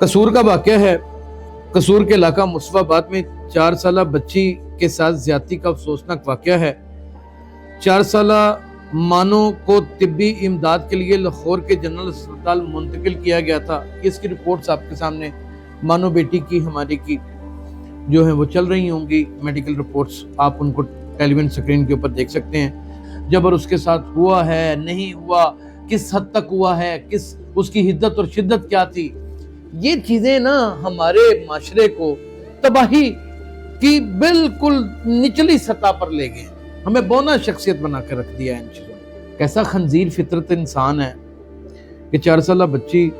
कसूर का वाक़या है। कसूर के इलाका मुस्तफाबाद में 4 साला बच्ची के साथ ज्यादती का अफसोसनाक वाक़या है। 4 साला मानो को तिब्बी इमदाद के लिए लाहौर के जनरल अस्पताल मुंतकिल किया गया था। इसकी रिपोर्ट्स आपके सामने मानो बेटी की हमारी की जो है वो चल रही होंगी। मेडिकल रिपोर्ट्स आप उनको टेलीविजन स्क्रीन के ऊपर देख सकते हैं। जबर उसके साथ हुआ है, नहीं हुआ, किस हद तक हुआ है, किस उसकी हिद्दत और शिद्दत क्या थी, ये चीजें ना हमारे माशरे को तबाही की बिल्कुल निचली सतह पर ले गए, हमें बौना शख्सियत बना कर रख दिया है इन चीजों ने। कैसा खंजीर फितरत इंसान है कि 4 साला बच्ची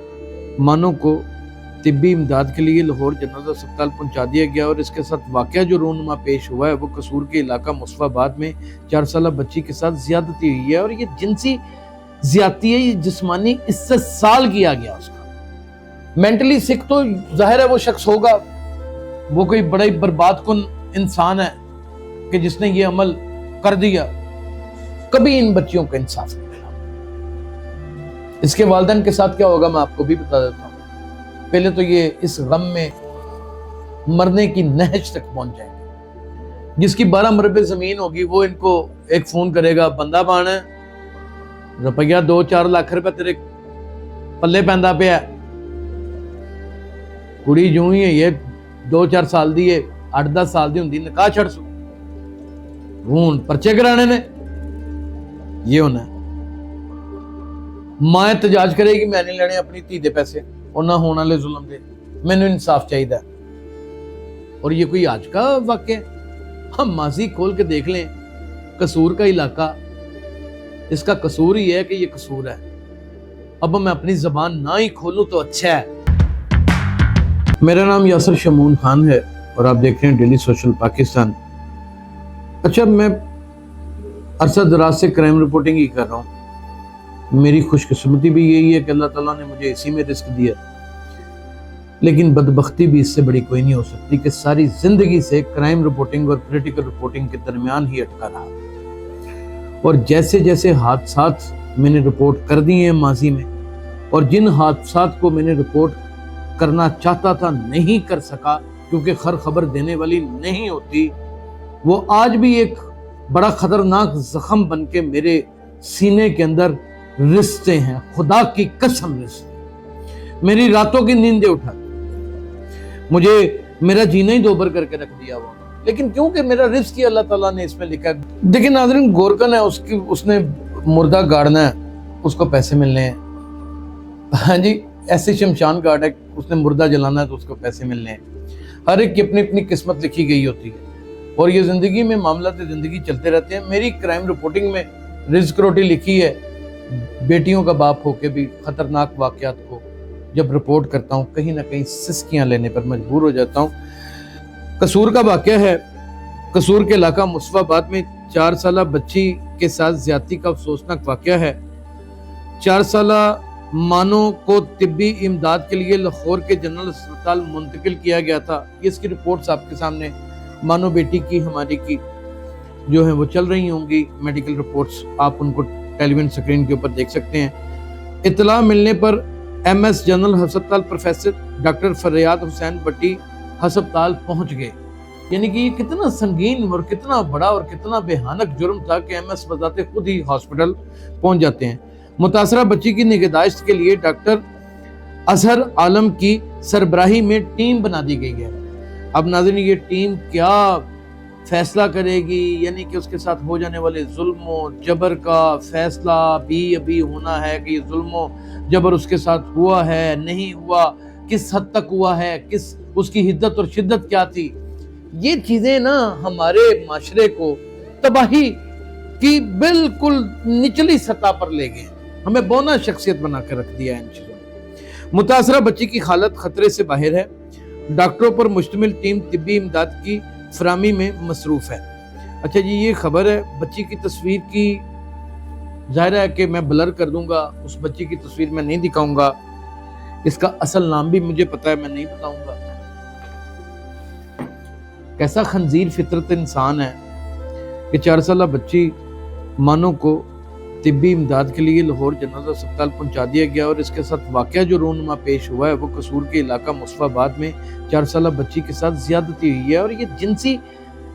मानो को तिब्बी इमदाद के लिए लाहौर जनरल अस्पताल पहुंचा दिया गया। और इसके साथ वाकया जो रूनुमा पेश हुआ है वो कसूर के इलाका मुस्तफाबाद में 4 साला बच्ची के साथ ज्यादती हुई है। और ये जिनसी ज्यादती है, ये जिस्मानी इस्तेसाल किया गया उसका। मेंटली सिक तो जाहिर है वो शख्स होगा, वो कोई बड़ा ही बर्बाद कुन इंसान है कि जिसने ये अमल कर दिया। कभी इन बच्चियों का इंसाफ नहीं मिला। इसके वालिदैन के साथ क्या होगा मैं आपको भी बता देता हूँ। पहले तो ये इस गम में मरने की नहज तक पहुंच जाएंगे। जिसकी 12 मरबे जमीन होगी वो इनको एक फोन करेगा, बंदा बाण है, रुपया 2-4 लाख रुपया तेरे पल्ले पैंदा पे है, कुड़ी जूं ही है ये 2-4 साल दी है, 8-10 साल दी हुंदी निकाह छड़ सो, हूं परचे कराने ने, ये होना है। मां एहतजाज करेगी मैं नहीं लेने अपनी धी दे पैसे और ना होने वाले जुल्म दे, मैंने इंसाफ चाहिए। और ये कोई आज का वाक़या है? हम माजी खोल के देख लें, कसूर का इलाका, इसका कसूर ही है कि ये कसूर है। अब मैं अपनी जबान ना ही खोलूं तो अच्छा है। मेरा नाम यासिर शमून खान है और आप देख रहे हैं डेली सोशल पाकिस्तान। अच्छा, मैं अरसा दराज से क्राइम रिपोर्टिंग ही कर रहा हूँ। मेरी खुशकिस्मती भी यही है कि अल्लाह ताला ने मुझे इसी में रिस्क दिया, लेकिन बदबख्ती भी इससे बड़ी कोई नहीं हो सकती कि सारी जिंदगी से क्राइम रिपोर्टिंग और पॉलिटिकल रिपोर्टिंग के दरमियान ही अटका रहा। और जैसे जैसे हादसात मैंने रिपोर्ट कर दिए हैं माजी में, और जिन हादसात को मैंने रिपोर्ट करना चाहता था नहीं कर सका क्योंकि हर खबर देने वाली नहीं होती, वो आज भी एक बड़ा खतरनाक जख्म बन के मेरे सीने के अंदर रिश्ते हैं। खुदा की कसम रिश्ते मेरी रातों की नींदें उठा, मुझे मेरा जीना ही दोबर करके रख दिया वो। लेकिन क्योंकि मेरा रिस्क ही अल्लाह ताला ने इसमें लिखा है। देखिए नाज़रीन, गोरकन है, उसने मुर्दा गाड़ना है, उसको पैसे मिलने हैं। हाँ जी, ऐसे शमशान घाट है, उसने मुर्दा जलाना है तो उसको पैसे मिलने हैं। हर एक की अपनी अपनी किस्मत लिखी गई होती है और ये जिंदगी में मामला जिंदगी चलते रहते हैं। मेरी क्राइम रिपोर्टिंग में रिस्क रोटी लिखी है। बेटियों का बाप होके भी खतरनाक वाकयात को जब रिपोर्ट करता हूँ कहीं ना कहीं सिस्कियां लेने पर मजबूर हो जाता हूँ। कसूर का वाकया है। कसूर के इलाका मुस्तफाबाद में 4 साला बच्ची के साथ ज्यादती का अफसोसनाक वाकया है। 4 साला मानो को तिब्बी इमदाद के लिए लाहौर के जनरल अस्पताल मुंतकिल किया गया था। इसकी रिपोर्ट्स आपके सामने मानो बेटी की हमारी की जो है वो चल रही होंगी। मेडिकल रिपोर्ट्स आप उनको टेलीविजन स्क्रीन के ऊपर देख सकते हैं। इतला मिलने पर MS जनरल अस्पताल प्रोफेसर डॉक्टर फरियाद हुसैन भट्टी अस्पताल पहुंच गए। यानी कि ये कितना संगीन और कितना बड़ा और कितना बेहानक जुर्म था कि MS बजाते खुद ही हॉस्पिटल पहुंच जाते हैं। मुतासरा बच्ची की निगहदाश्त के लिए डॉक्टर अजहर आलम की सरबराही में टीम बना दी गई है। अब नाज़रीन, ये टीम क्या फैसला करेगी, यानी कि उसके साथ हो जाने वाले जुल्म जबर का फैसला भी अभी होना है कि ये जुल्म जबर उसके साथ हुआ है, नहीं हुआ, किस हद तक हुआ है, किस उसकी हिद्दत और शिद्दत क्या थी। ये चीजें ना हमारे माशरे को तबाही की बिल्कुल निचली सतह पर ले गए, हमें बौना शख्सियत बना कर रख दिया है इन चीजों ने। मुतासरा बच्ची की हालत खतरे से बाहर है। डॉक्टरों पर मुश्तमिल टीम तिब्बी इमदाद की फरामी में मसरूफ है। अच्छा जी, ये खबर है। बच्ची की तस्वीर की जाहिर है कि मैं ब्लर कर दूंगा, उस बच्ची की तस्वीर मैं नहीं दिखाऊंगा। इसका असल नाम भी मुझे पता है, मैं नहीं बताऊंगा। कैसा खंजीर फितरत इंसान है कि 4 साला बच्ची मानो को طبی امداد کے لیے لاہور جنرل اسپتال پہنچا دیا گیا اور اس کے ساتھ واقعہ جو رونما پیش ہوا ہے وہ قصور کے علاقہ مصطفی آباد میں 4 سالہ بچی کے ساتھ زیادتی ہوئی ہے، اور یہ جنسی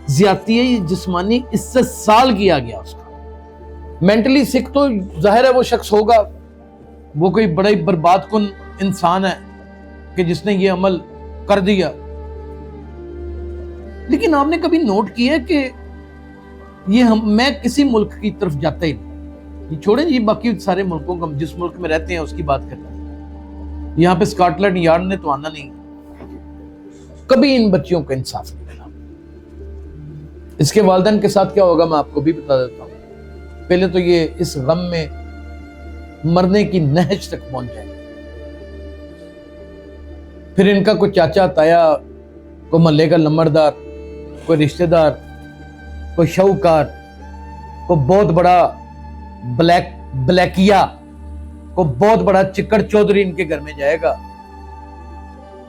زیادتی ہے، یہ جسمانی استحصال کیا گیا اس کا۔ مینٹلی سکھ تو ظاہر ہے وہ شخص ہوگا، وہ کوئی بڑا ہی برباد کن انسان ہے کہ جس نے یہ عمل کر دیا۔ لیکن آپ نے کبھی نوٹ کیا کہ میں کسی ملک کی طرف جاتا ہی نہیں، یہ چھوڑیں جی باقی سارے ملکوں کا، جس ملک میں رہتے ہیں اس کی بات کرتے ہیں، یہاں پہ سکاٹ لینڈ یارڈ نے تو آنا نہیں، کبھی ان بچیوں کا انصاف نہیں ملا۔ اس کے والدین کے ساتھ کیا ہوگا میں آپ کو بھی بتا دیتا ہوں۔ پہلے تو یہ اس غم میں مرنے کی نہج تک پہنچ جائیں گے، پھر ان کا کوئی چاچا تایا، کوئی محلے کا لمبردار، کوئی رشتہ دار، کوئی شاہوکار، کوئی بہت بڑا بلیکیا، کوئی بہت بڑا چکر چودھری ان کے گھر میں جائے گا،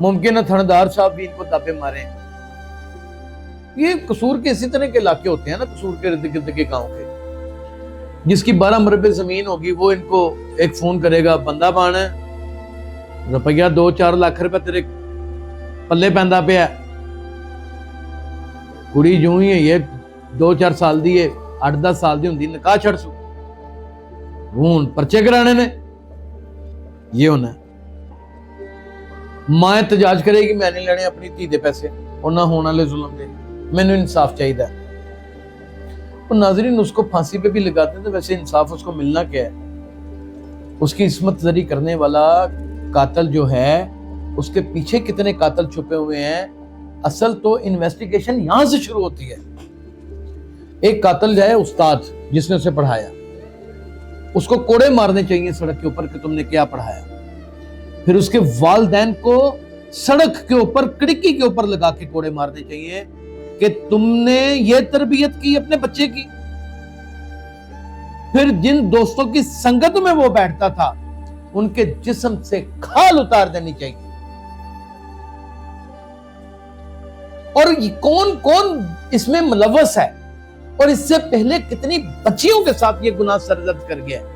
ممکن ہے تھندار صاحب بھی ان کو دابے مارے۔ یہ قصور کے اسی طرح کے علاقے ہوتے ہیں نا، قصور کے ارد گرد کے گاؤں کے، جس کی 12 مربع زمین ہوگی وہ ان کو ایک فون کرے گا، بندہ بان ہے، روپیہ 2-4 لاکھ روپے تیرے پلے پیندا پیا، کڑی جو ہی ہے یہ 2-4 سال دی ہے، 8-10 سال دی ہوندی، نکاح چھڑ سو، ہون پرچے کرانے نے، یہ ہونا ہے۔ ماں احتجاج کرے گی میں نہیں لینے اپنی دھی دے پیسے، اور نہ ہونے والے ظلم دے، مینوں انصاف چاہیے۔ اور ناظرین اس کو پھانسی پہ بھی لگاتے ہیں تو ویسے انصاف اس کو ملنا کیا ہے؟ اس کی عصمت زری کرنے والا قاتل جو ہے، اس کے پیچھے کتنے قاتل چھپے ہوئے ہیں، اصل تو انویسٹیگیشن یہاں سے شروع ہوتی ہے۔ ایک قاتل جو ہے استاد جس نے اسے پڑھایا، اس کو کوڑے مارنے چاہیے سڑک کے اوپر کہ تم نے کیا پڑھایا، پھر اس کے والدین کو سڑک کے اوپر کڑکی کے اوپر لگا کے کوڑے مارنے چاہیے کہ تم نے یہ تربیت کی اپنے بچے کی۔ پھر جن دوستوں کی سنگت میں وہ بیٹھتا تھا ان کے جسم سے کھال اتار دینی چاہیے۔ اور کون کون اس میں ملوث ہے، اور اس سے پہلے کتنی بچیوں کے ساتھ یہ گناہ سرزد کر گیا ہے،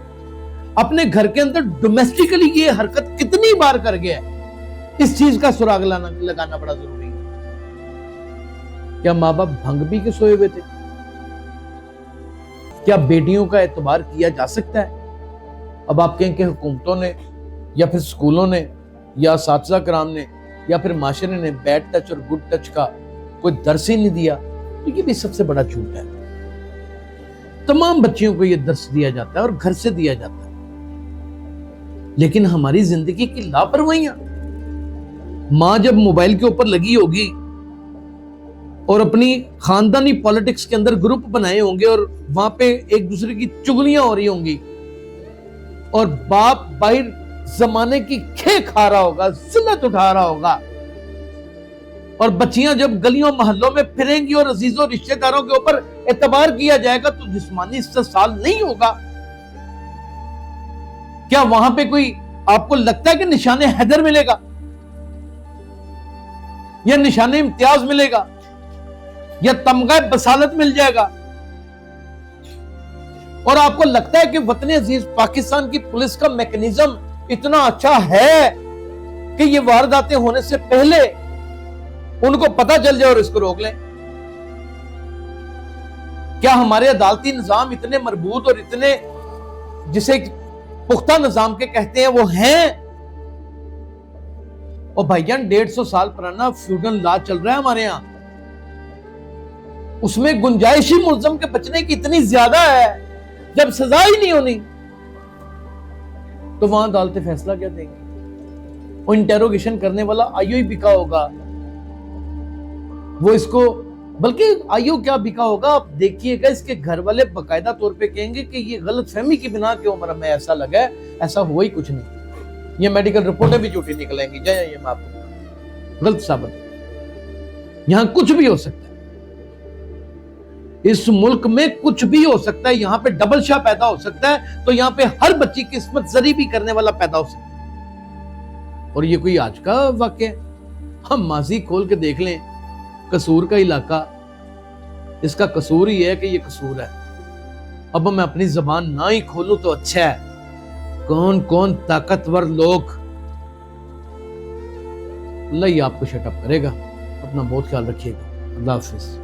اپنے گھر کے اندر ڈومیسٹیکلی یہ حرکت کتنی بار کر گیا ہے، اس چیز کا سراغ لگانا بڑا ضروری ہے۔ کیا ماں باپ بھنگ بھی کے سوئے ہوئے تھے؟ کیا بیٹیوں کا اعتبار کیا جا سکتا ہے؟ اب آپ کہیں کہ حکومتوں نے یا پھر سکولوں نے یا اساتذہ کرام نے یا پھر معاشرے نے بیڈ ٹچ اور گڈ ٹچ کا کوئی درس ہی نہیں دیا، تو یہ بھی سب سے بڑا جھوٹ ہے۔ تمام بچیوں کو یہ درس دیا جاتا ہے اور گھر سے دیا جاتا ہے، لیکن ہماری زندگی کی لاپرواہیاں، ماں جب موبائل کے اوپر لگی ہوگی اور اپنی خاندانی پالیٹکس کے اندر گروپ بنائے ہوں گے اور وہاں پہ ایک دوسرے کی چغلیاں ہو رہی ہوں گی، اور باپ باہر زمانے کی کھے کھا رہا ہوگا، ذلت اٹھا رہا ہوگا، اور بچیاں جب گلیوں محلوں میں پھریں گی اور عزیزوں رشتہ داروں کے اوپر اعتبار کیا جائے گا تو جسمانی استحصال نہیں ہوگا؟ کیا وہاں پہ کوئی آپ کو لگتا ہے کہ نشان حیدر ملے گا یا نشان امتیاز ملے گا یا تمغہ بصالت مل جائے گا؟ اور آپ کو لگتا ہے کہ وطن عزیز پاکستان کی پولیس کا میکنزم اتنا اچھا ہے کہ یہ وارداتیں ہونے سے پہلے ان کو پتہ چل جائے اور اس کو روک لیں؟ کیا ہمارے عدالتی نظام اتنے مربوط اور اتنے جسے پختہ نظام کے کہتے ہیں وہ ہیں؟ اور بھائی جان 150 سال پرانا فیوڈل لا چل رہا ہے ہمارے ہاں، اس میں گنجائشی ملزم کے بچنے کی اتنی زیادہ ہے، جب سزا ہی نہیں ہونی تو وہاں عدالتیں فیصلہ کیا دیں گی؟ وہ انٹیروگیشن کرنے والا آئیو ہی بکا ہوگا، وہ اس کو، بلکہ آئیو کیا بکا ہوگا، آپ دیکھیے گا اس کے گھر والے باقاعدہ طور پہ کہیں گے کہ یہ غلط فہمی کی بنا کے عمر میں ایسا لگا ہے، ایسا ہوا ہی کچھ نہیں، یہ میڈیکل رپورٹیں بھی جھوٹی نکلیں گی، جائیں یہ میں آپ کو غلط ثابت، یہاں کچھ بھی ہو سکتا ہے، اس ملک میں کچھ بھی ہو سکتا ہے، یہاں پہ ڈبل شاہ پیدا ہو سکتا ہے، تو یہاں پہ ہر بچی کی عصمت زری بھی کرنے والا پیدا ہو سکتا ہے۔ اور یہ کوئی آج کا واقعہ ہے؟ ہم ماضی کھول کے دیکھ لیں، قصور کا علاقہ، اس کا قصور ہی ہے کہ یہ قصور ہے، اب میں اپنی زبان نہ ہی کھولوں تو اچھا ہے۔ کون کون طاقتور لوگ، اللہ ہی آپ کو شٹ اپ کرے گا۔ اپنا بہت خیال رکھیے گا۔ اللہ حافظ۔